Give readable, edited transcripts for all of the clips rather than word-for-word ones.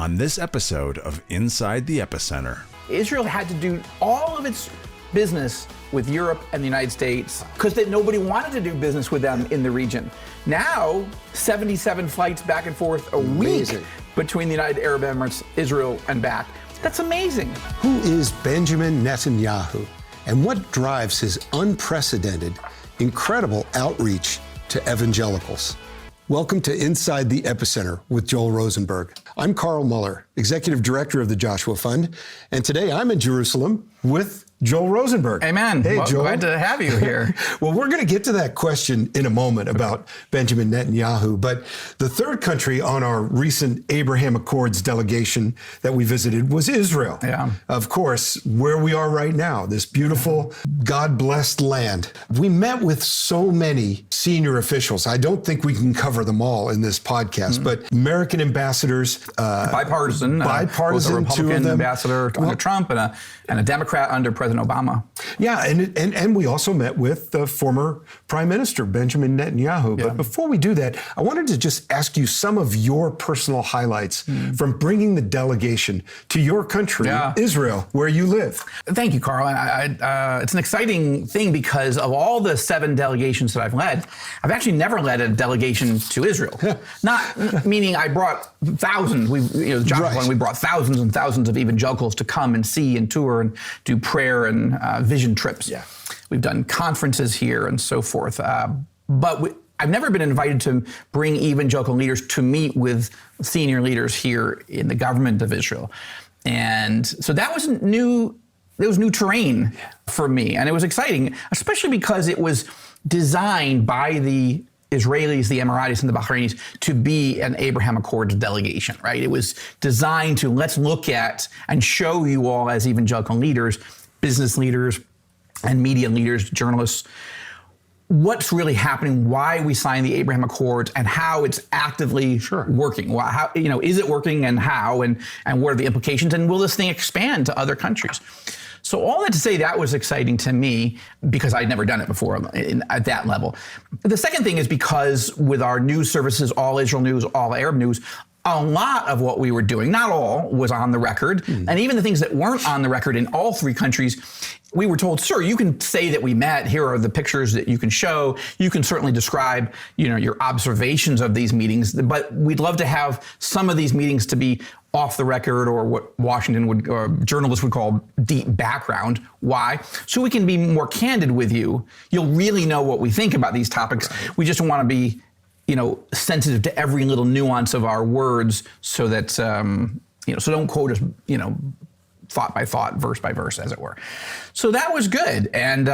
on this episode of Inside the Epicenter. Israel had to do all of its business with Europe and the United States because nobody wanted to do business with them in the region. Now, 77 flights back and forth a week between the United Arab Emirates, Israel, and back. That's amazing. Who is Benjamin Netanyahu, and what drives his unprecedented, incredible outreach to evangelicals? Welcome to Inside the Epicenter with Joel Rosenberg. I'm Carl Muller, Executive Director of the Joshua Fund, and today I'm in Jerusalem with Joel Rosenberg. Amen. Hey, well, Joel. Glad to have you here. Well, we're going to get to that question in a moment about Benjamin Netanyahu, but the third country on our recent Abraham Accords delegation that we visited was Israel. Yeah. Of course, where we are right now, this beautiful, God-blessed land. We met with so many senior officials. I don't think we can cover them all in this podcast, but American ambassadors. Bipartisan. Bipartisan, both a Republican two of them. ambassador under Trump and a Democrat under President Obama. Yeah, and we also met with the former Prime Minister, Benjamin Netanyahu. Yeah. But before we do that, I wanted to just ask you some of your personal highlights from bringing the delegation to your country, Israel, where you live. Thank you, Carl. It's an exciting thing because of all the 7 delegations that I've led, I've actually never led a delegation to Israel. Not meaning I brought thousands. The Joshua Fund, we brought thousands and thousands of evangelicals to come and see and tour and do prayer and vision trips. Yeah. We've done conferences here and so forth. But I've never been invited to bring evangelical leaders to meet with senior leaders here in the government of Israel. And so that was new. It was new terrain for me, and it was exciting, especially because it was designed by the Israelis, the Emiratis, and the Bahrainis to be an Abraham Accords delegation, right? It was designed to let's look at and show you all as evangelical leaders, business leaders, and media leaders, journalists, what's really happening, why we signed the Abraham Accords, and how it's actively working. Well, how, is it working, and how, and what are the implications, and will this thing expand to other countries? So all that to say, that was exciting to me because I'd never done it before at that level. The second thing is because with our news services, All Israel News, All Arab News, a lot of what we were doing, not all, was on the record. And even the things that weren't on the record in all 3 countries, we were told, sure, you can say that we met. Here are the pictures that you can show. You can certainly describe, your observations of these meetings, but we'd love to have some of these meetings to be off the record, or what Washington would, or journalists would call deep background. Why? So we can be more candid with you. You'll really know what we think about these topics. Right. We just want to be, sensitive to every little nuance of our words so that, so don't quote us, thought by thought, verse by verse, as it were. So that was good. And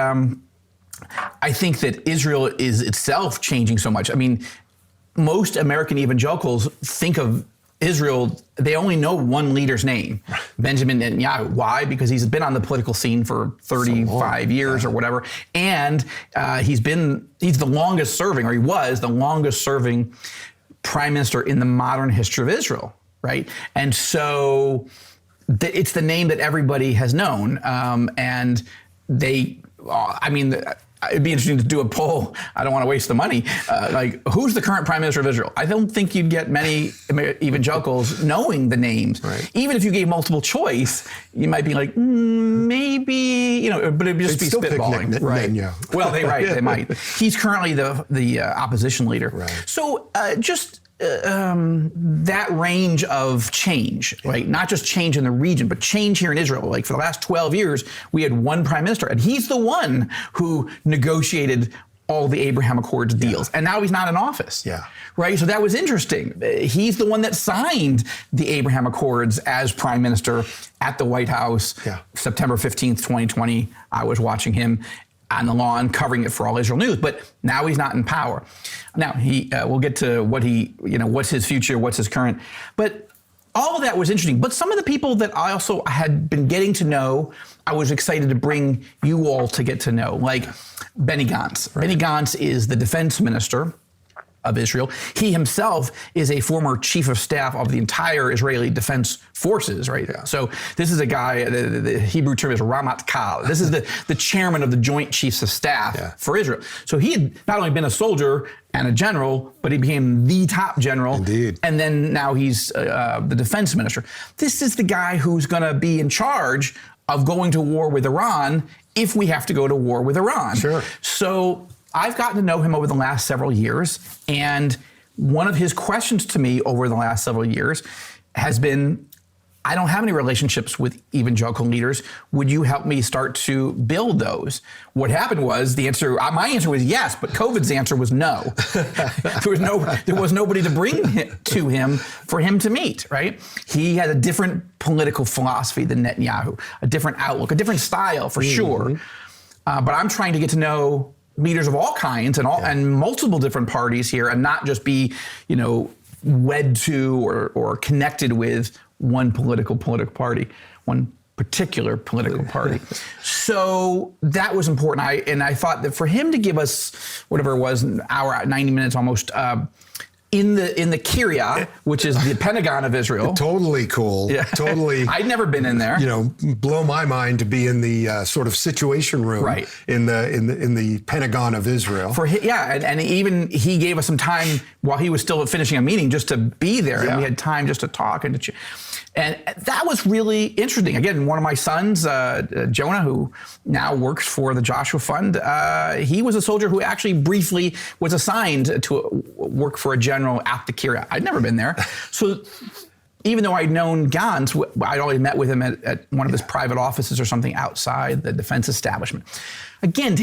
I think that Israel is itself changing so much. I mean, most American evangelicals think of Israel, they only know one leader's name, Benjamin Netanyahu. Why? Because he's been on the political scene for 35 years or whatever. And he's the longest serving, or he was the longest serving prime minister in the modern history of Israel, right? And so it's the name that everybody has known. And it'd be interesting to do a poll. I don't want to waste the money. Who's the current prime minister of Israel? I don't think you'd get many evangelicals knowing the names. Right. Even if you gave multiple choice, you might be like, maybe, but it'd just be spitballing. Right. Well, they might. He's currently the opposition leader. Right. So that range of change, right? Not just change in the region, but change here in Israel. Like for the last 12 years, we had one prime minister, and he's the one who negotiated all the Abraham Accords deals. And now he's not in office. Yeah. Right? So that was interesting. He's the one that signed the Abraham Accords as prime minister at the White House, September 15th, 2020. I was watching him on the lawn covering it for All Israel News, but now he's not in power. Now we'll get to what's his future, what's his current, but all of that was interesting. But some of the people that I also had been getting to know, I was excited to bring you all to get to know, like Benny Gantz. Right. Benny Gantz is the defense minister of Israel. He himself is a former chief of staff of the entire Israeli Defense Forces, right? Yeah. So this is a guy, the Hebrew term is Ramatkal. This is the chairman of the Joint Chiefs of Staff for Israel. So he had not only been a soldier and a general, but he became the top general. Indeed. And then now he's the defense minister. This is the guy who's going to be in charge of going to war with Iran if we have to go to war with Iran. Sure. So I've gotten to know him over the last several years, and one of his questions to me over the last several years has been, I don't have any relationships with evangelical leaders. Would you help me start to build those? What happened was my answer was yes, but COVID's answer was no. There was nobody to bring to him for him to meet, right? He had a different political philosophy than Netanyahu, a different outlook, a different style for sure. But I'm trying to get to know leaders of all kinds and multiple different parties here, and not just be, wed to or connected with one political party, one particular political party. So that was important. I thought that for him to give us whatever it was, an hour, 90 minutes almost, in the Kiryat, which is the Pentagon of Israel. Totally cool. Yeah. Totally. I'd never been in there. Blow my mind to be in the sort of situation room in the Pentagon of Israel. And even he gave us some time while he was still finishing a meeting just to be there, and we had time just to talk and that was really interesting. Again, one of my sons, Jonah, who now works for the Joshua Fund, he was a soldier who actually briefly was assigned to work for a general at the Kiryat. I'd never been there. So even though I'd known Gans, I'd already met with him at one of his private offices or something outside the defense establishment. Again,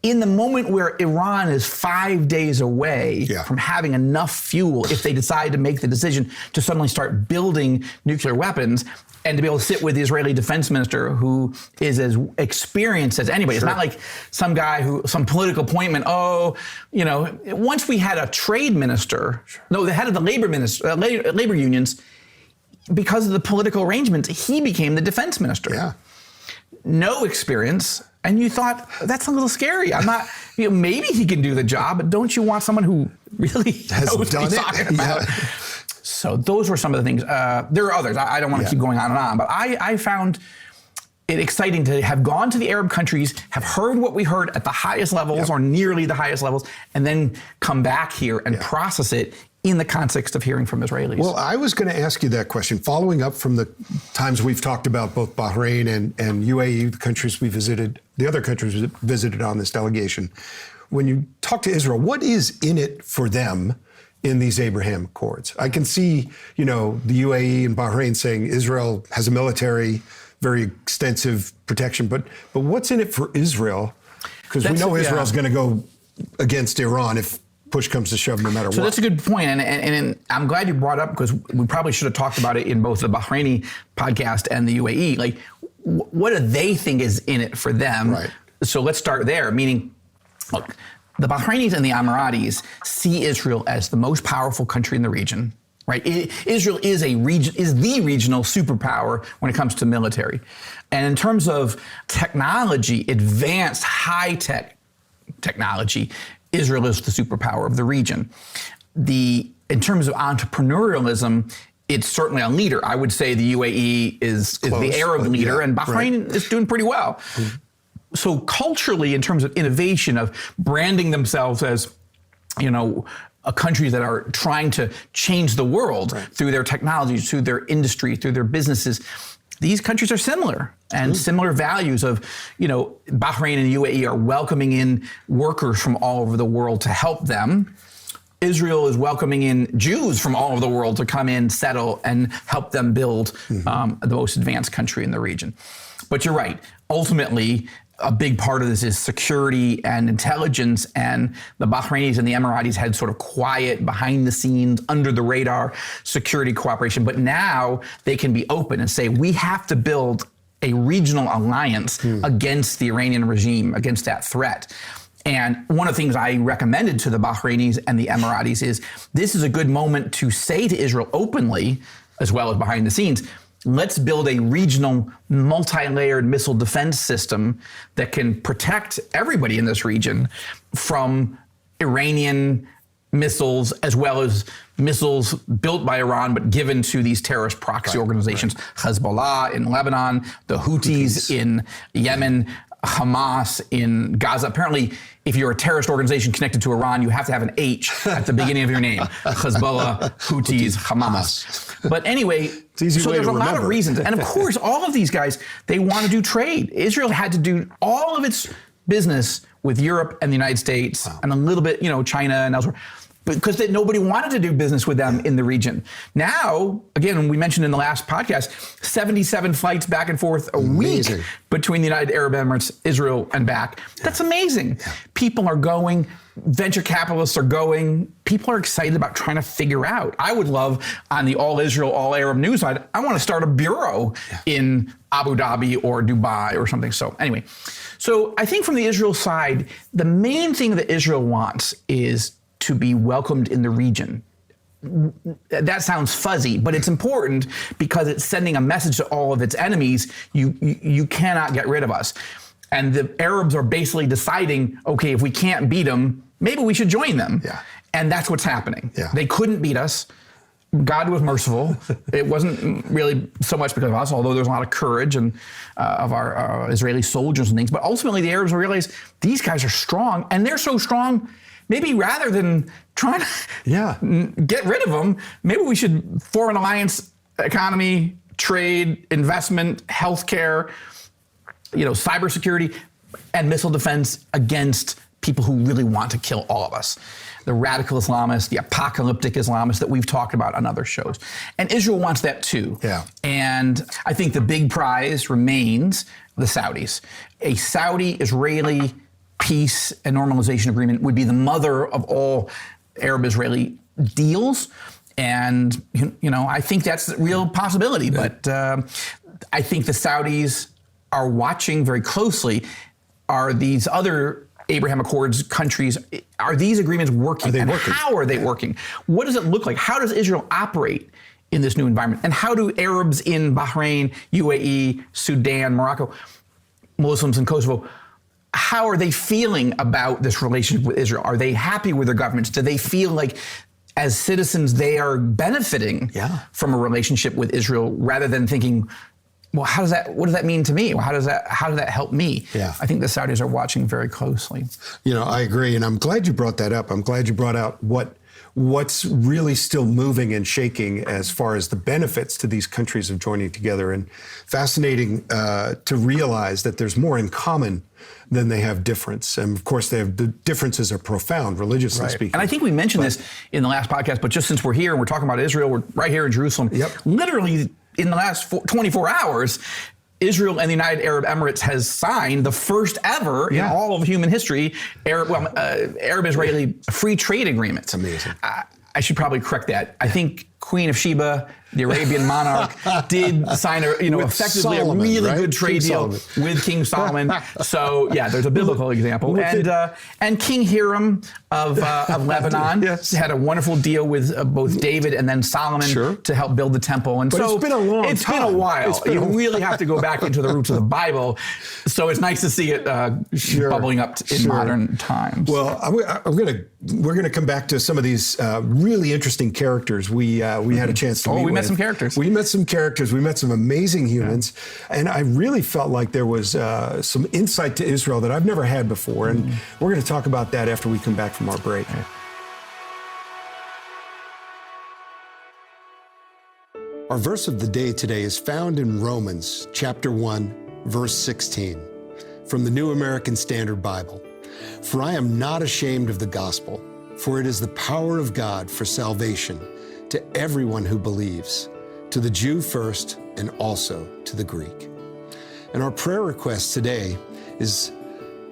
in the moment where Iran is 5 days away from having enough fuel, if they decide to make the decision to suddenly start building nuclear weapons, and to be able to sit with the Israeli defense minister who is as experienced as anybody. It's not like some some political appointment. Once we had a trade minister, the head of the labor unions, because of the political arrangements, he became the defense minister. Yeah. No experience. And you thought, that's a little scary. I'm not, maybe he can do the job, but don't you want someone who really knows what he's talking about? Yeah. So those were some of the things. There are others. I don't want to keep going on, but I found it exciting to have gone to the Arab countries, have heard what we heard at the highest levels or nearly the highest levels, and then come back here and process it in the context of hearing from Israelis. Well, I was going to ask you that question, following up from the times we've talked about both Bahrain and UAE, the countries we visited, the other countries we visited on this delegation. When you talk to Israel, what is in it for them in these Abraham Accords? I can see, the UAE and Bahrain saying Israel has a military, very extensive protection, but what's in it for Israel? Because we know Israel's going to go against Iran if push comes to shove, no matter what. So that's a good point, and I'm glad you brought up, because we probably should have talked about it in both the Bahraini podcast and the UAE. Like, what do they think is in it for them? Right. So let's start there. Meaning, look, the Bahrainis and the Emiratis see Israel as the most powerful country in the region. Right. Israel is the regional superpower when it comes to military, and in terms of technology, advanced high-tech technology, Israel is the superpower of the region. In terms of entrepreneurialism, it's certainly a leader. I would say the UAE is the Arab leader, and Bahrain is doing pretty well. Mm-hmm. So culturally, in terms of innovation, of branding themselves as, countries that are trying to change the world through their technologies, through their industry, through their businesses, these countries are similar, and similar values of, Bahrain and UAE are welcoming in workers from all over the world to help them. Israel is welcoming in Jews from all over the world to come in, settle, and help them build the most advanced country in the region. But you're right. Ultimately, a big part of this is security and intelligence, and the Bahrainis and the Emiratis had sort of quiet, behind the scenes, under the radar security cooperation. But now they can be open and say, we have to build a regional alliance against the Iranian regime, against that threat. And one of the things I recommended to the Bahrainis and the Emiratis is, this is a good moment to say to Israel openly, as well as behind the scenes, let's build a regional multi-layered missile defense system that can protect everybody in this region from Iranian missiles, as well as missiles built by Iran but given to these terrorist proxy organizations, Hezbollah in Lebanon, the Houthis in Yemen, Hamas in Gaza. Apparently, if you're a terrorist organization connected to Iran, you have to have an H at the beginning of your name. Hezbollah, Houthis, Hamas. But anyway, so there's a lot of reasons. And of course, all of these guys, they want to do trade. Israel had to do all of its business with Europe and the United States and a little bit, China and elsewhere, because nobody wanted to do business with them in the region. Now, again, we mentioned in the last podcast, 77 flights back and forth a week between the United Arab Emirates, Israel, and back. That's amazing. People are going. Venture capitalists are going. People are excited about trying to figure out. I would love, on the All Israel, All Arab news side, I want to start a bureau in Abu Dhabi or Dubai or something. So anyway, so I think from the Israel side, the main thing that Israel wants is to be welcomed in the region. That sounds fuzzy, but it's important because it's sending a message to all of its enemies. You cannot get rid of us. And the Arabs are basically deciding, okay, if we can't beat them, maybe we should join them. And that's what's happening. They couldn't beat us. God was merciful. It wasn't really so much because of us, although there's a lot of courage and of our Israeli soldiers and things. But ultimately, the Arabs realized these guys are strong, and they're so strong. Maybe rather than trying to get rid of them, maybe we should form an alliance, economy, trade, investment, healthcare, cybersecurity, and missile defense against people who really want to kill all of us. The radical Islamists, the apocalyptic Islamists that we've talked about on other shows. And Israel wants that too. And I think the big prize remains the Saudis. A Saudi-Israeli peace and normalization agreement would be the mother of all Arab-Israeli deals. And, I think that's a real possibility. But I think the Saudis are watching very closely. Are these other Abraham Accords countries, are these agreements working? How are they working? What does it look like? How does Israel operate in this new environment? And how do Arabs in Bahrain, UAE, Sudan, Morocco, Muslims in Kosovo, how are they feeling about this relationship with Israel? Are they happy with their governments? Do they feel like, as citizens, they are benefiting from a relationship with Israel, rather than thinking, well, what does that mean to me? Well, how does that help me? I think the Saudis are watching very closely. I agree. And I'm glad you brought that up. I'm glad you brought out what's really still moving and shaking as far as the benefits to these countries of joining together. And fascinating to realize that there's more in common than they have difference. And of course, the differences are profound, religiously speaking. And I think we mentioned this in the last podcast, but just since we're here and we're talking about Israel, we're right here in Jerusalem. Literally in the last 24 hours, Israel and the United Arab Emirates has signed the first ever in all of human history Arab-Israeli free trade agreement. It's amazing. I should probably correct that. I think Queen of Sheba, the Arabian monarch, did sign effectively Solomon, a really good trade deal with King Solomon. So there's a biblical example. And King Hiram of Lebanon had a wonderful deal with both David and then Solomon to help build the temple. And so it's been a long time. It's been a while. You really have to go back into the roots of the Bible. So it's nice to see it bubbling up in modern times. Well, we're gonna come back to some of these really interesting characters we had a chance to meet with. We met some characters. We met some characters. We met some amazing humans. And I really felt like there was some insight to Israel that I've never had before. And we're going to talk about that after we come back from our break. Our verse of the day today is found in Romans chapter 1, verse 16, from the New American Standard Bible. For I am not ashamed of the gospel, for it is the power of God for salvation to everyone who believes, to the Jew first and also to the Greek. And our prayer request today is,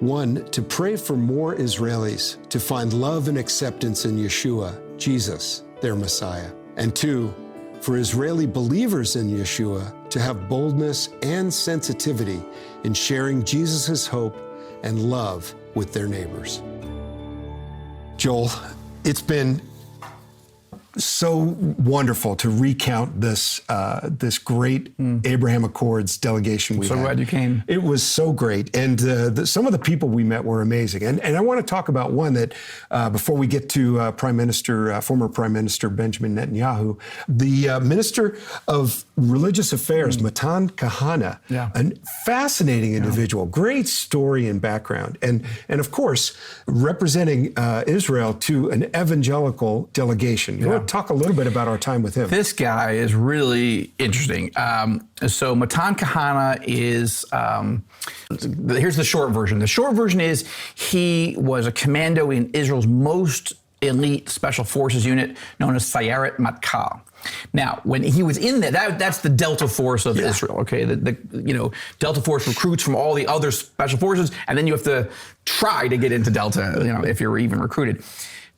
one, to pray for more Israelis to find love and acceptance in Yeshua, Jesus, their Messiah. And two, for Israeli believers in Yeshua to have boldness and sensitivity in sharing Jesus' hope and love with their neighbors. Joel, it's been so wonderful to recount this this great Abraham Accords delegation we had. So glad you came. It was so great. And some of the people we met were amazing. And I want to talk about one that, before we get to former Prime Minister Benjamin Netanyahu, the Minister of Religious Affairs, Matan Kahana, a fascinating individual, great story and background. And of course, representing Israel to an evangelical delegation. You want to talk a little bit about our time with him? This guy is really interesting. So Matan Kahana is, here's the short version. The short version is he was a commando in Israel's most elite special forces unit known as Sayeret Matkal. Now, when he was in there, that's the Delta Force of Israel, okay? The Delta Force recruits from all the other special forces, and then you have to try to get into Delta, if you're even recruited.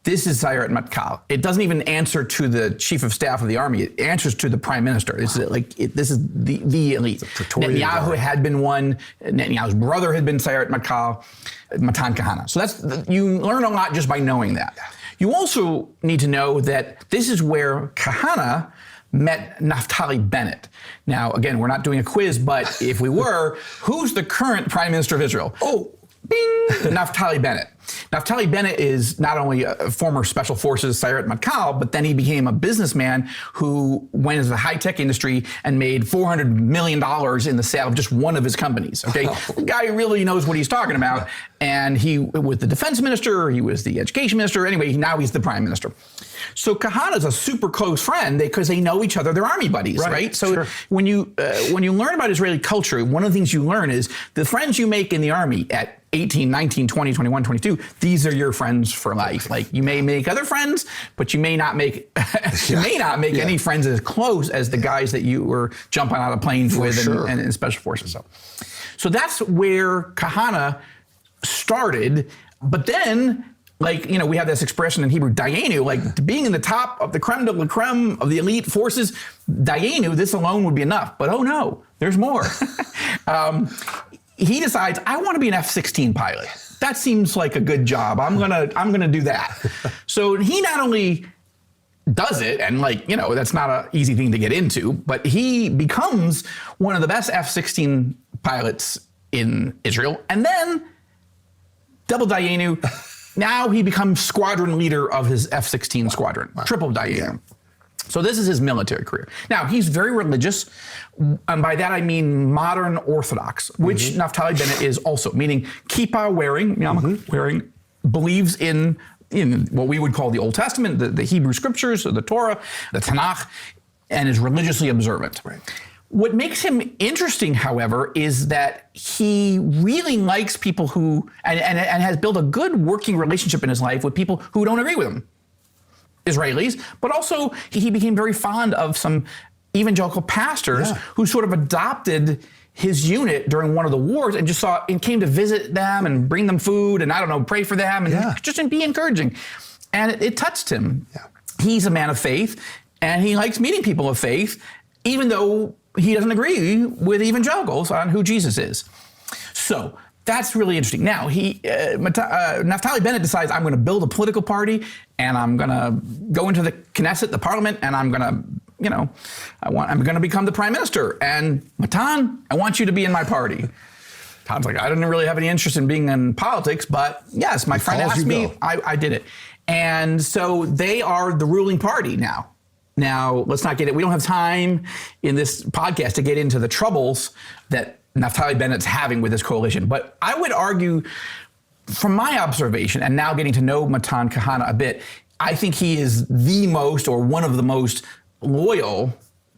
This is Sayeret Matkal. It doesn't even answer to the chief of staff of the army. It answers to the prime minister. This is the elite. Netanyahu had been one. Netanyahu's brother had been Sayeret Matkal, Matan Kahana. So you learn a lot just by knowing that. You also need to know that this is where Kahana met Naftali Bennett. Now, again, we're not doing a quiz, but if we were, who's the current prime minister of Israel? Oh, bing, Naftali Bennett. Naftali Bennett is not only a former Special Forces Sayeret Matkal, but then he became a businessman who went into the high-tech industry and made $400 million in the sale of just one of his companies. Okay, the guy really knows what he's talking about. And he was the defense minister, he was the education minister. Anyway, now he's the prime minister. So Kahana's a super close friend because they know each other. They're army buddies, right? So when you learn about Israeli culture, one of the things you learn is the friends you make in the army at 18, 19, 20, 21, 22, these are your friends for life. Like, you may make other friends, but you may not make any friends as close as the guys that you were jumping out of planes with and in special forces. So that's where Kahana started. But then, we have this expression in Hebrew, dayenu, being in the top of the creme de la creme of the elite forces, dayenu, this alone would be enough. But oh no, there's more. He decides, I want to be an F-16 pilot. That seems like a good job. I'm gonna do that. So he not only does it, and that's not an easy thing to get into, but he becomes one of the best F-16 pilots in Israel. And then, double dayenu, now he becomes squadron leader of his F-16 squadron, triple dayenu. Yeah. So this is his military career. Now, he's very religious, and by that I mean modern Orthodox, which Naftali Bennett is also, meaning kippah wearing, believes in what we would call the Old Testament, the Hebrew scriptures, the Torah, the Tanakh, and is religiously observant. Right. What makes him interesting, however, is that he really likes people who, and has built a good working relationship in his life with people who don't agree with him. Israelis, but also he became very fond of some evangelical pastors who sort of adopted his unit during one of the wars and just came to visit them and bring them food and pray for them and just be encouraging. And it touched him. Yeah. He's a man of faith and he likes meeting people of faith, even though he doesn't agree with evangelicals on who Jesus is. So that's really interesting. Now, Naftali Bennett decides, I'm going to build a political party, and I'm going to go into the Knesset, the parliament, and I'm going to, I'm going to become the prime minister. And Matan, I want you to be in my party. Matan's like, I didn't really have any interest in being in politics, but yes, my friend asked me, I did it. And so they are the ruling party now. Now, let's not we don't have time in this podcast to get into the troubles that Naftali Bennett's having with this coalition. But I would argue, from my observation, and now getting to know Matan Kahana a bit, I think he is the most, or one of the most, loyal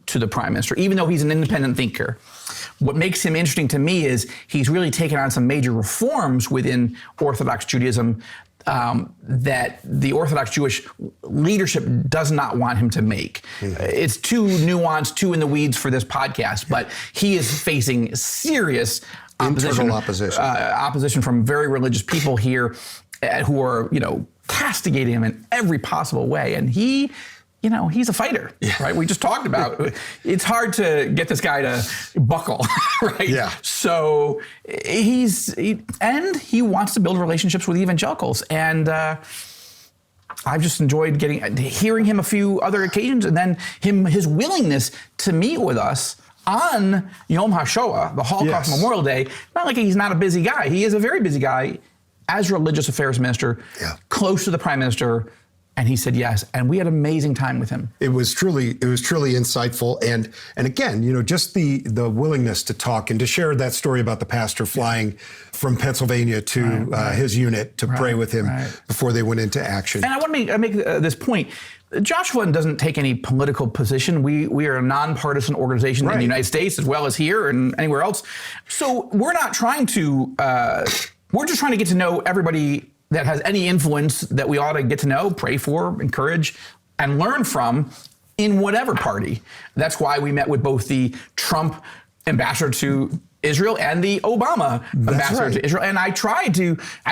to the prime minister, even though he's an independent thinker. What makes him interesting to me is he's really taken on some major reforms within Orthodox Judaism that the Orthodox Jewish leadership does not want him to make. It's too nuanced, too in the weeds for this podcast, but he is facing serious opposition from very religious people here who are, castigating him in every possible way. And he, he's a fighter, right? We just talked about, it's hard to get this guy to buckle, right? Yeah. So he wants to build relationships with evangelicals. And I've just enjoyed hearing him a few other occasions, and then his willingness to meet with us on Yom HaShoah, the Holocaust Memorial Day. Not like he's not a busy guy. He is a very busy guy as religious affairs minister, close to the prime minister. And he said yes, and we had an amazing time with him. It was truly insightful, and again, just the willingness to talk and to share that story about the pastor flying from Pennsylvania to his unit to pray with him before they went into action. And I want to make this point. Joshua doesn't take any political position. We are a nonpartisan organization in the United States as well as here and anywhere else. So we're not trying to. We're just trying to get to know everybody that has any influence that we ought to get to know, pray for, encourage, and learn from in whatever party. That's why we met with both the Trump ambassador to Israel and the Obama ambassador to Israel. And I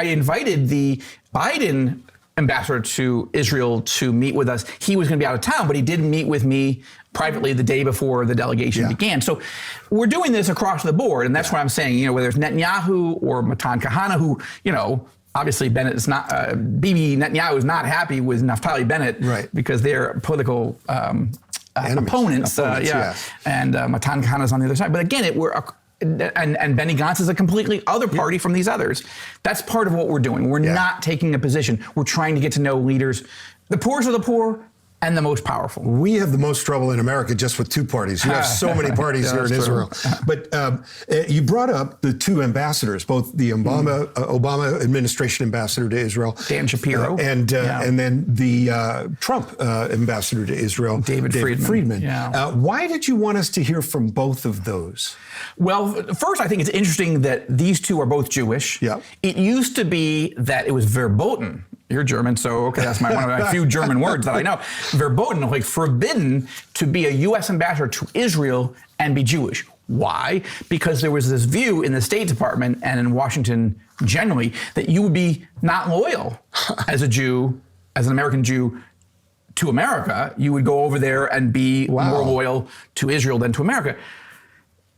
invited the Biden ambassador to Israel to meet with us. He was going to be out of town, but he did meet with me privately the day before the delegation began. So we're doing this across the board. And that's what I'm saying, whether it's Netanyahu or Matan Kahana, who, obviously, Bennett is not. Bibi Netanyahu is not happy with Naftali Bennett because they're political opponents. And Matan Kahana is on the other side. But again, and Benny Gantz is a completely other party from these others. That's part of what we're doing. We're not taking a position. We're trying to get to know leaders, the poorest of the poor, and the most powerful. We have the most trouble in America just with two parties. You have so many parties here in Israel. But you brought up the two ambassadors, both the Obama administration ambassador to Israel, Dan Shapiro, and then the Trump ambassador to Israel, David Friedman. Why did you want us to hear from both of those? Well, first, I think it's interesting that these two are both Jewish. It used to be that it was verboten. You're German, so okay, that's one of my few German words that I know. Verboten, like forbidden to be a U.S. ambassador to Israel and be Jewish. Why? Because there was this view in the State Department and in Washington generally that you would be not loyal as a Jew, as an American Jew, to America. You would go over there and be more loyal to Israel than to America.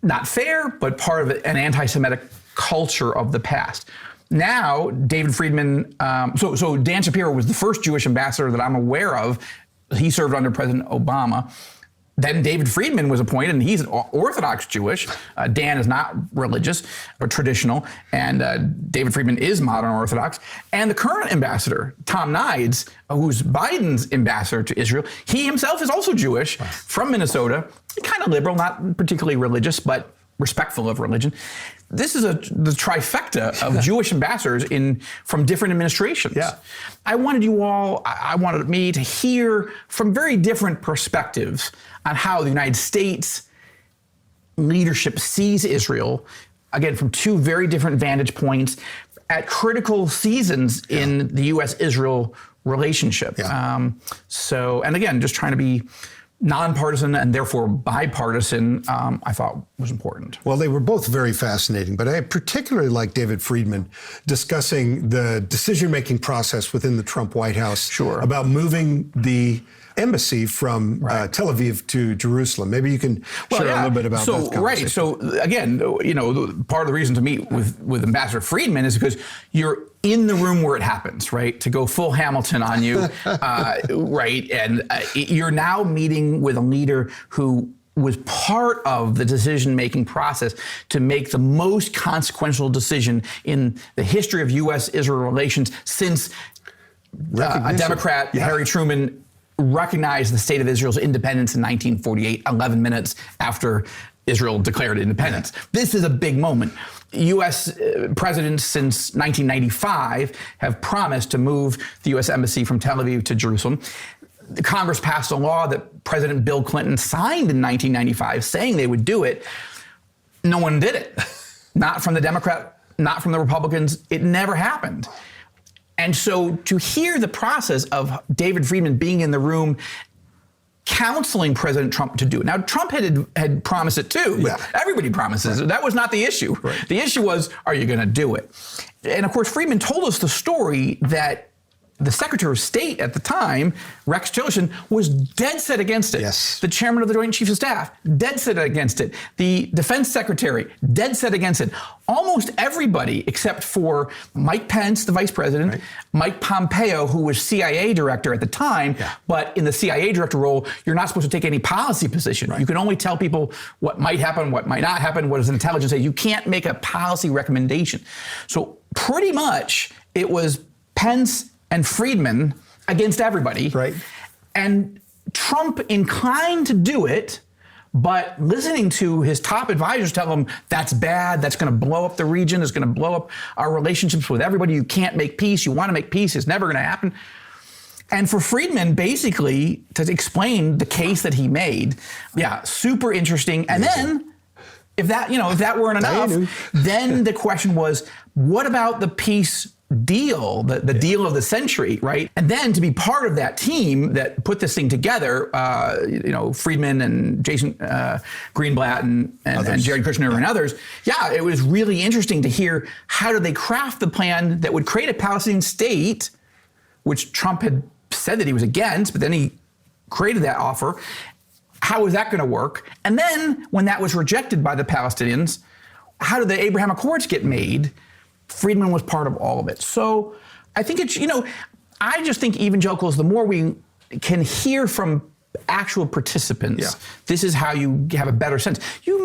Not fair, but part of an anti-Semitic culture of the past. Now, David Friedman, so Dan Shapiro was the first Jewish ambassador that I'm aware of. He served under President Obama. Then David Friedman was appointed, and he's Orthodox Jewish. Dan is not religious or traditional, and David Friedman is modern Orthodox. And the current ambassador, Tom Nides, who's Biden's ambassador to Israel, he himself is also Jewish from Minnesota, kind of liberal, not particularly religious, but respectful of religion. This is the trifecta of Jewish ambassadors from different administrations. I wanted me to hear from very different perspectives on how the United States leadership sees Israel, again, from two very different vantage points at critical seasons in the U.S.-Israel relationship. And again, just trying to be nonpartisan and therefore bipartisan, I thought was important. Well, they were both very fascinating, but I particularly like David Friedman discussing the decision-making process within the Trump White House about moving the embassy from Tel Aviv to Jerusalem. Maybe you can share a little bit about that conversation. So again, part of the reason to meet with Ambassador Friedman is because you're in the room where it happens, right? To go full Hamilton on you, right? And you're now meeting with a leader who was part of the decision-making process to make the most consequential decision in the history of U.S.-Israel relations since a Democrat, Harry Truman, recognized the state of Israel's independence in 1948, 11 minutes after Israel declared independence. This is a big moment. U.S. presidents since 1995 have promised to move the U.S. embassy from Tel Aviv to Jerusalem. The Congress passed a law that President Bill Clinton signed in 1995 saying they would do it. No one did it. Not from the Democrat, not from the Republicans. It never happened. And so to hear the process of David Friedman being in the room counseling President Trump to do it. Now, Trump had promised it too, but everybody promises it. That was not the issue. The issue was, are you going to do it? And of course, Friedman told us the story that The Secretary of State at the time, Rex Tillerson, was dead set against it. Yes. The Chairman of the Joint Chiefs of Staff, dead set against it. The Defense Secretary, dead set against it. Almost everybody, except for Mike Pence, the Vice President, right. Mike Pompeo, who was CIA Director at the time, but in the CIA Director role, you're not supposed to take any policy position. Right. You can only tell people what might happen, what might not happen, what does intelligence say. You can't make a policy recommendation. So pretty much it was Pence and Friedman against everybody. Right. And Trump inclined to do it, but listening to his top advisors tell him that's bad, that's going to blow up the region, it's going to blow up our relationships with everybody. You can't make peace. You want to make peace. It's never going to happen. And for Friedman, basically, to explain the case that he made, super interesting. And then, if that weren't enough, then the question was, what about the peace deal, the deal of the century, right? And then to be part of that team that put this thing together, Friedman and Jason Greenblatt and Jared Kushner and others, it was really interesting to hear how did they craft the plan that would create a Palestinian state, which Trump had said that he was against, but then he created that offer. How was that going to work? And then when that was rejected by the Palestinians, how did the Abraham Accords get made? Friedman was part of all of it. So I think it's, I just think evangelicals, the more we can hear from actual participants, this is how you have a better sense. People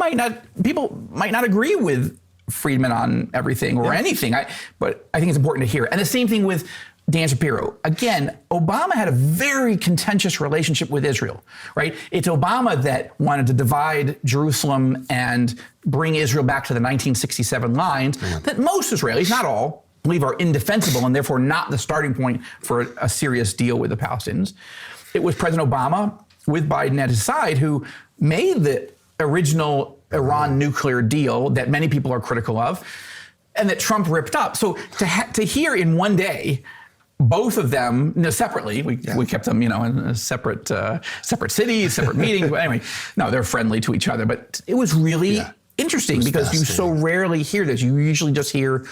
might not agree with Friedman on everything or anything, but I think it's important to hear. And the same thing with Dan Shapiro. Again, Obama had a very contentious relationship with Israel, right? It's Obama that wanted to divide Jerusalem and bring Israel back to the 1967 lines that most Israelis, not all, believe are indefensible and therefore not the starting point for a serious deal with the Palestinians. It was President Obama, with Biden at his side, who made the original Iran nuclear deal that many people are critical of and that Trump ripped up. So to hear in one day both of them separately, we kept them, in separate cities, separate meetings. But anyway, no, they're friendly to each other. But it was really interesting because you so rarely hear this. You usually just hear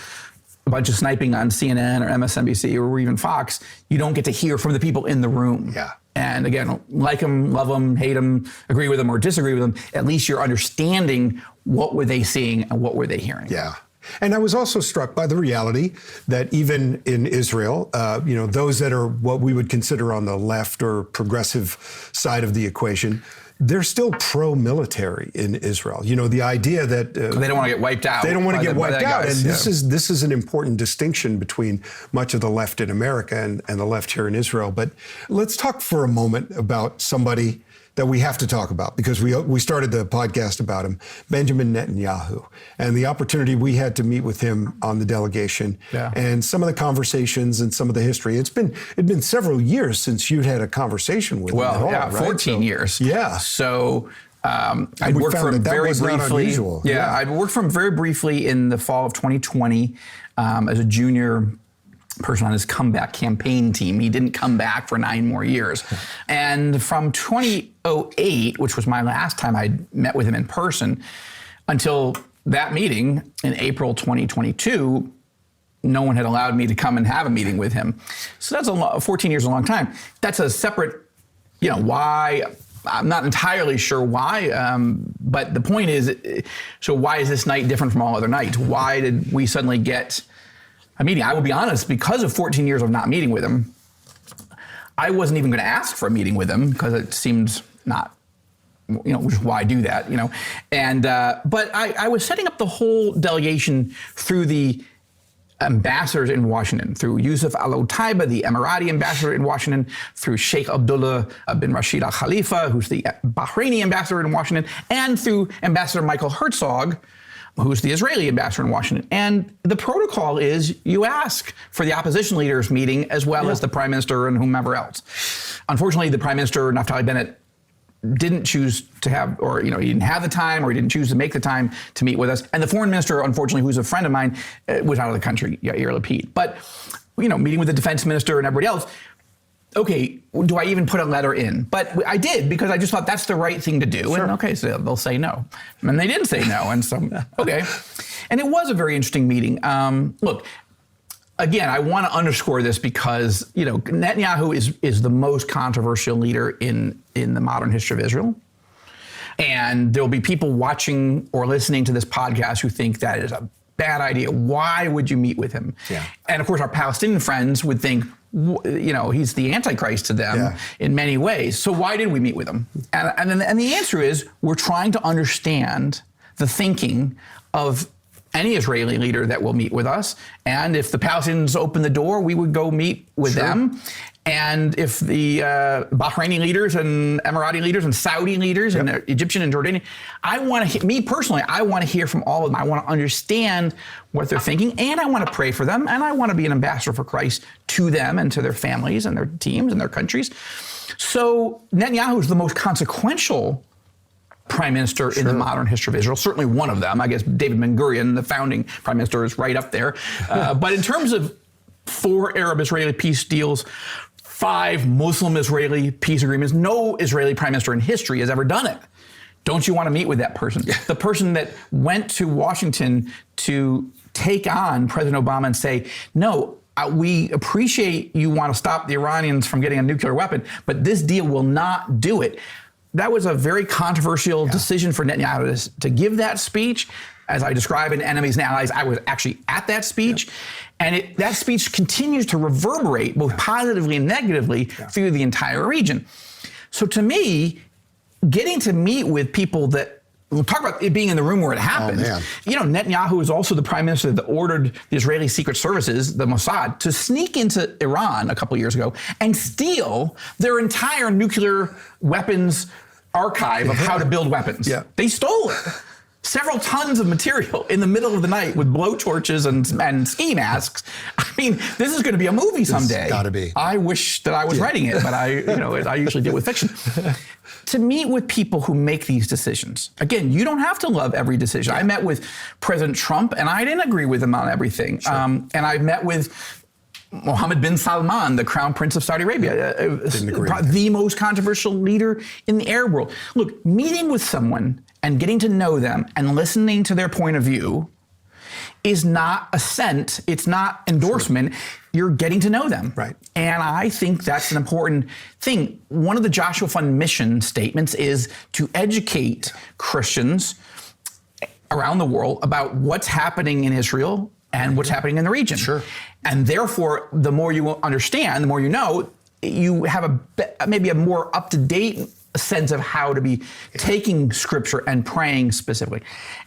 a bunch of sniping on CNN or MSNBC or even Fox. You don't get to hear from the people in the room. Yeah. And again, like them, love them, hate them, agree with them or disagree with them, at least you're understanding what were they seeing and what were they hearing. Yeah. And I was also struck by the reality that even in Israel, those that are what we would consider on the left or progressive side of the equation, they're still pro-military in Israel. The idea that they don't want to get wiped out. They don't want to get wiped out, and this is an important distinction between much of the left in America and the left here in Israel. But let's talk for a moment about somebody that we have to talk about because we started the podcast about him, Benjamin Netanyahu, and the opportunity we had to meet with him on the delegation and some of the conversations and some of the history. It'd been several years since you'd had a conversation with him. Well, 14 years. Yeah. So I worked for him very briefly. I worked for him very briefly in the fall of 2020 as a junior person on his comeback campaign team. He didn't come back for 9 more years. And from 2008, which was my last time I met with him in person, until that meeting in April 2022, no one had allowed me to come and have a meeting with him. So that's 14 years is a long time. That's a separate, why, I'm not entirely sure why, but the point is, so why is this night different from all other nights? Why did we suddenly get a meeting? I will be honest, because of 14 years of not meeting with him, I wasn't even going to ask for a meeting with him because it seemed not, why do that, And, but I was setting up the whole delegation through the ambassadors in Washington, through Yusuf Al-Otaiba, the Emirati ambassador in Washington, through Sheikh Abdullah bin Rashid Al Khalifa, who's the Bahraini ambassador in Washington, and through Ambassador Michael Herzog, who's the Israeli ambassador in Washington. And the protocol is you ask for the opposition leaders meeting as well as the prime minister and whomever else. Unfortunately, the prime minister, Naftali Bennett, didn't choose to have, or he didn't have the time, or he didn't choose to make the time to meet with us. And the foreign minister, unfortunately, who's a friend of mine, was out of the country, Yair Lapid. But, meeting with the defense minister and everybody else, okay, do I even put a letter in? But I did, because I just thought that's the right thing to do. Sure. And okay, so they'll say no. And they didn't say no, and so, okay. And it was a very interesting meeting. Look, again, I want to underscore this because, Netanyahu is the most controversial leader in the modern history of Israel. And there'll be people watching or listening to this podcast who think that is a bad idea. Why would you meet with him? Yeah. And of course, our Palestinian friends would think, he's the Antichrist to them in many ways. So why did we meet with him? And the answer is, we're trying to understand the thinking of any Israeli leader that will meet with us. And if the Palestinians open the door, we would go meet with them. And if the Bahraini leaders and Emirati leaders and Saudi leaders and the Egyptian and Jordanian, I want to hear from all of them. I want to understand what they're thinking, and I want to pray for them, and I want to be an ambassador for Christ to them and to their families and their teams and their countries. So Netanyahu is the most consequential prime minister in the modern history of Israel, certainly one of them. I guess David Ben-Gurion, the founding prime minister, is right up there. But in terms of 4 Arab-Israeli peace deals, 5 Muslim-Israeli peace agreements, no Israeli prime minister in history has ever done it. Don't you want to meet with that person? The person that went to Washington to take on President Obama and say, no, we appreciate you want to stop the Iranians from getting a nuclear weapon, but this deal will not do it. That was a very controversial decision for Netanyahu to give that speech. As I describe in Enemies and Allies, I was actually at that speech. And that speech continues to reverberate both positively and negatively through the entire region. So to me, getting to meet with people that, we'll talk about it being in the room where it happened. Netanyahu is also the prime minister that ordered the Israeli secret services, the Mossad, to sneak into Iran a couple years ago and steal their entire nuclear weapons archive of how to build weapons. They stole it. Several tons of material in the middle of the night with blowtorches and ski masks. I mean, this is going to be a movie someday. It's got to be. I wish that I was writing it, but I usually deal with fiction. To meet with people who make these decisions. Again, you don't have to love every decision. I met with President Trump, and I didn't agree with him on everything. And I met with Mohammed bin Salman, the Crown Prince of Saudi Arabia, the most controversial leader in the Arab world. Look, meeting with someone and getting to know them and listening to their point of view is not assent. It's not endorsement. You're getting to know them. Right. And I think that's an important thing. One of the Joshua Fund mission statements is to educate Christians around the world about what's happening in Israel and what's happening in the region. And therefore, the more you understand, the more you know, you have maybe a more up-to-date sense of how to be taking scripture and praying specifically.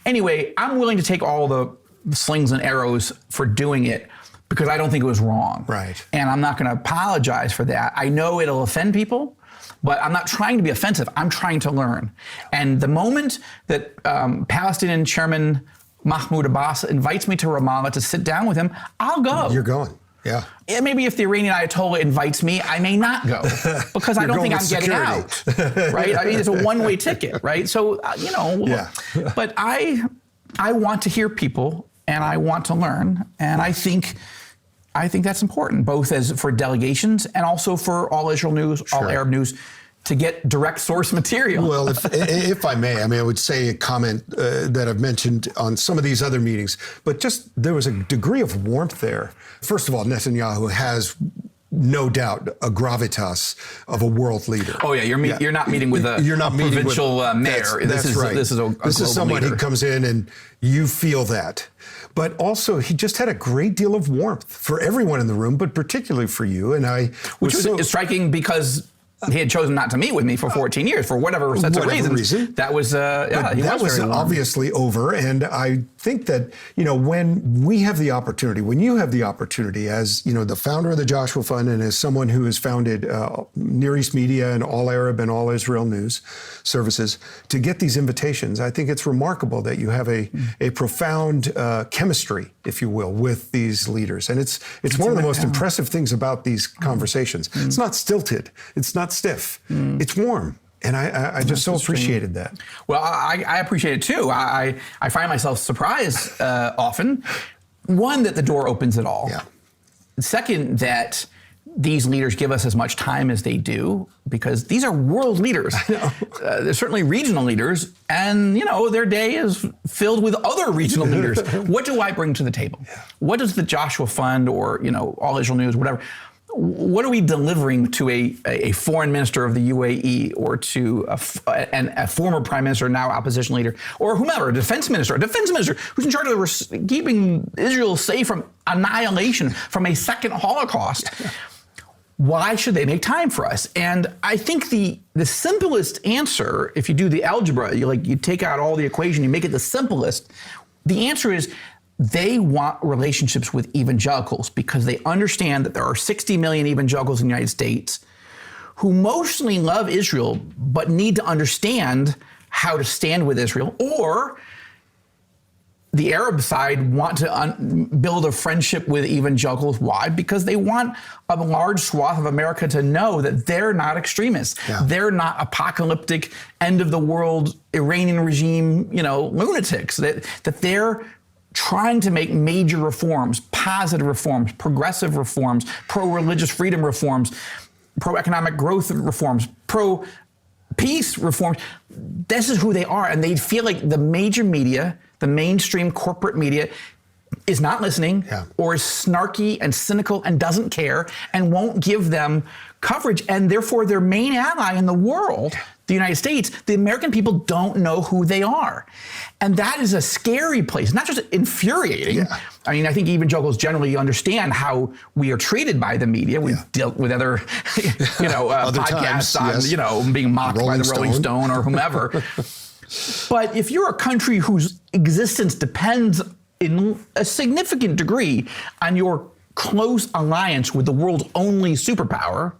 Anyway, I'm willing to take all the slings and arrows for doing it because I don't think it was wrong. And I'm not going to apologize for that. I know it'll offend people, but I'm not trying to be offensive. I'm trying to learn. And the moment that Palestinian Chairman Mahmoud Abbas invites me to Ramallah to sit down with him, I'll go. You're going. Maybe if the Iranian Ayatollah invites me, I may not go because I don't think I'm getting out. Right? I mean, it's a one-way ticket, right? So, but I want to hear people and I want to learn. And I think that's important, both as for delegations and also for All Israel News, All Arab News, to get direct source material. Well, if I may, I would say a comment that I've mentioned on some of these other meetings, but just there was a degree of warmth there. First of all, Netanyahu has no doubt a gravitas of a world leader. Oh yeah, you're not meeting with a provincial mayor. This is someone leader. who comes in and you feel that. But also, he just had a great deal of warmth for everyone in the room, but particularly for you. And which was striking because he had chosen not to meet with me for 14 years for whatever sets of reasons. That was, that was obviously over. And I think that, when we have the opportunity, when you have the opportunity as, the founder of the Joshua Fund and as someone who has founded Near East Media and All Arab and All Israel News services, to get these invitations, I think it's remarkable that you have a profound chemistry, if you will, with these leaders. And it's one of the most impressive things about these conversations. It's not stilted. It's not stiff. It's warm. And I just so appreciated that. Well, I appreciate it too. I find myself surprised often. One, that the door opens at all. Second, that these leaders give us as much time as they do, because these are world leaders. They're certainly regional leaders, and their day is filled with other regional leaders. What do I bring to the table? What does the Joshua Fund or All Israel News, whatever? What are we delivering to a foreign minister of the UAE, or to a former prime minister, now opposition leader, or whomever, a defense minister who's in charge of keeping Israel safe from annihilation, from a second Holocaust? Why should they make time for us? And I think the simplest answer, if you do the algebra, you take out all the equation, you make it the simplest, the answer is they want relationships with evangelicals, because they understand that there are 60 million evangelicals in the United States who mostly love Israel, but need to understand how to stand with Israel, or the Arab side want to build a friendship with evangelicals. Why? Because they want a large swath of America to know that they're not extremists. Yeah. They're not apocalyptic, end of the world, Iranian regime, lunatics. That they're trying to make major reforms, positive reforms, progressive reforms, pro-religious freedom reforms, pro-economic growth reforms, pro-peace reforms. This is who they are. And they feel like the major media, the mainstream corporate media, is not listening, or is snarky and cynical and doesn't care and won't give them coverage. And therefore, their main ally in the world, the United States, the American people don't know who they are. And that is a scary place, not just infuriating. Yeah. I mean, I think evangelicals generally understand how we are treated by the media. We've dealt with other, other podcasts times, on, being mocked by the Rolling Stone or whomever. But if you're a country whose existence depends in a significant degree on your close alliance with the world's only superpower,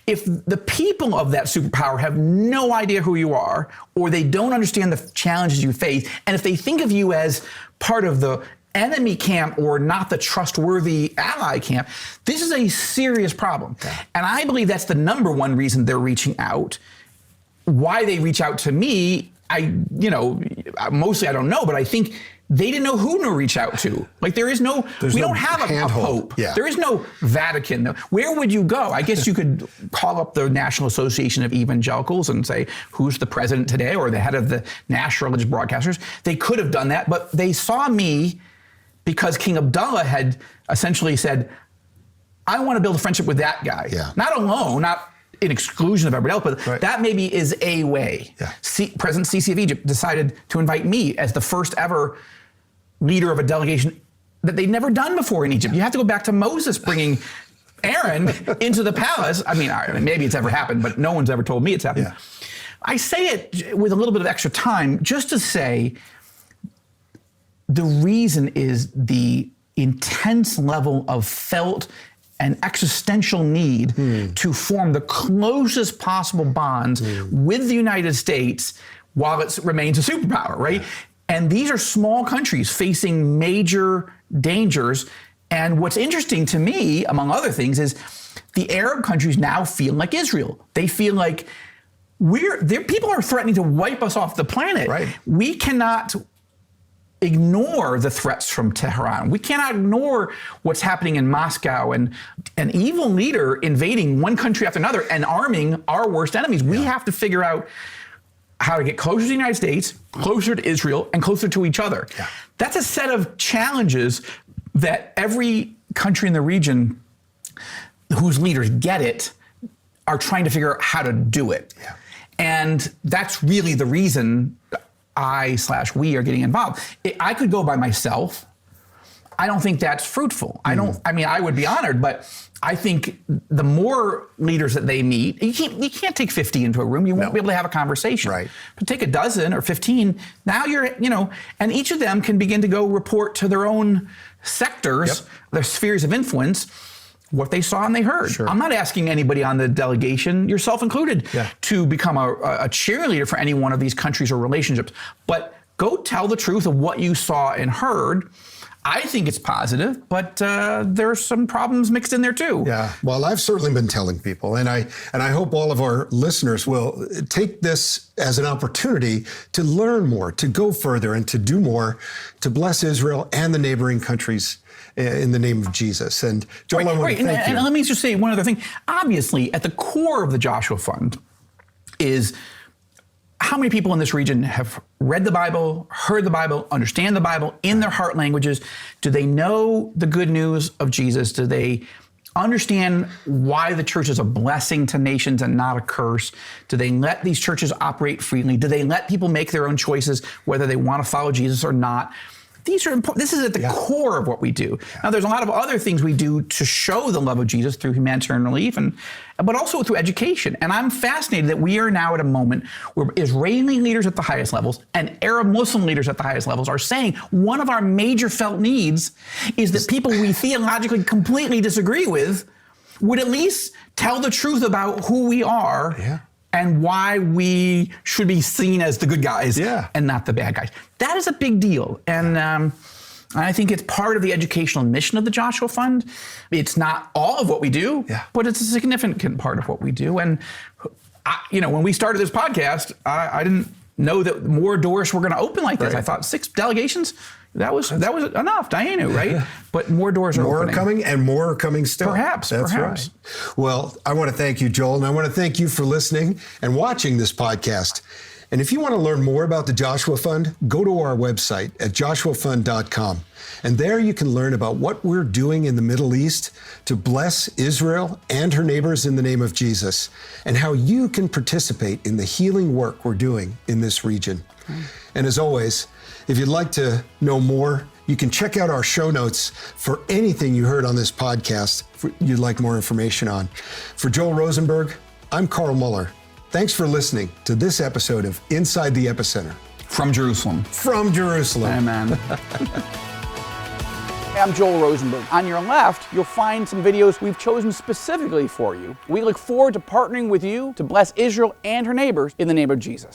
if the people of that superpower have no idea who you are, or they don't understand the challenges you face, and if they think of you as part of the enemy camp or not the trustworthy ally camp, this is a serious problem. And I believe that's the number one reason they're reaching out. Why they reach out to me, mostly I don't know, but I think they didn't know who to reach out to. We don't have a pope. Yeah. There is no Vatican. Where would you go? I guess you could call up the National Association of Evangelicals and say, who's the president today, or the head of the national religious broadcasters? They could have done that, but they saw me because King Abdullah had essentially said, I want to build a friendship with that guy. Yeah. Not alone, not in exclusion of everybody else, but that maybe is a way. Yeah. President Sisi of Egypt decided to invite me as the first ever leader of a delegation that they'd never done before in Egypt. You have to go back to Moses bringing Aaron into the palace. I mean, maybe it's ever happened, but no one's ever told me it's happened. Yeah. I say it with a little bit of extra time just to say the reason is the intense level of felt and existential need to form the closest possible bonds with the United States while it remains a superpower, right? Yeah. And these are small countries facing major dangers. And what's interesting to me, among other things, is the Arab countries now feel like Israel. They feel like people are threatening to wipe us off the planet. Right. We cannot ignore the threats from Tehran. We cannot ignore what's happening in Moscow and an evil leader invading one country after another and arming our worst enemies. We have to figure out how to get closer to the United States, closer to Israel, and closer to each other. Yeah. That's a set of challenges that every country in the region whose leaders get it are trying to figure out how to do it. Yeah. And that's really the reason we are getting involved. I could go by myself. I don't think that's fruitful. I would be honored, but I think the more leaders that they meet, you can't take 50 into a room. You won't be able to have a conversation. Right. But take a dozen or 15. Now and each of them can begin to go report to their own sectors, their spheres of influence, what they saw and they heard. Sure. I'm not asking anybody on the delegation, yourself included, to become a cheerleader for any one of these countries or relationships. But go tell the truth of what you saw and heard. I think it's positive, but there's some problems mixed in there too. Yeah, well, I've certainly been telling people, and I hope all of our listeners will take this as an opportunity to learn more, to go further, and to do more to bless Israel and the neighboring countries in the name of Jesus. And Joel, I want to thank you. And let me just say one other thing. Obviously, at the core of the Joshua Fund is how many people in this region have read the Bible, heard the Bible, understand the Bible in their heart languages? Do they know the good news of Jesus? Do they understand why the church is a blessing to nations and not a curse? Do they let these churches operate freely? Do they let people make their own choices, whether they want to follow Jesus or not? These are important. This is at the core of what we do. Now, there's a lot of other things we do to show the love of Jesus through humanitarian relief, but also through education. And I'm fascinated that we are now at a moment where Israeli leaders at the highest levels and Arab Muslim leaders at the highest levels are saying one of our major felt needs is that people we theologically completely disagree with would at least tell the truth about who we are. And why we should be seen as the good guys and not the bad guys. That is a big deal. And I think it's part of the educational mission of the Joshua Fund. It's not all of what we do, but it's a significant part of what we do. And, when we started this podcast, I didn't know that more doors were going to open like this. I thought 6 delegations, that was enough. Diane knew, right? But more doors are opening. More coming and more coming still. Perhaps. Right. Well, I want to thank you, Joel, and I want to thank you for listening and watching this podcast. And if you want to learn more about the Joshua Fund, go to our website at joshuafund.com. And there you can learn about what we're doing in the Middle East to bless Israel and her neighbors in the name of Jesus, and how you can participate in the healing work we're doing in this region. And as always, if you'd like to know more, you can check out our show notes for anything you heard on this podcast you'd like more information on. For Joel Rosenberg, I'm Carl Muller. Thanks for listening to this episode of Inside the Epicenter. From Jerusalem. From Jerusalem. Amen. I'm Joel Rosenberg. On your left, you'll find some videos we've chosen specifically for you. We look forward to partnering with you to bless Israel and her neighbors in the name of Jesus.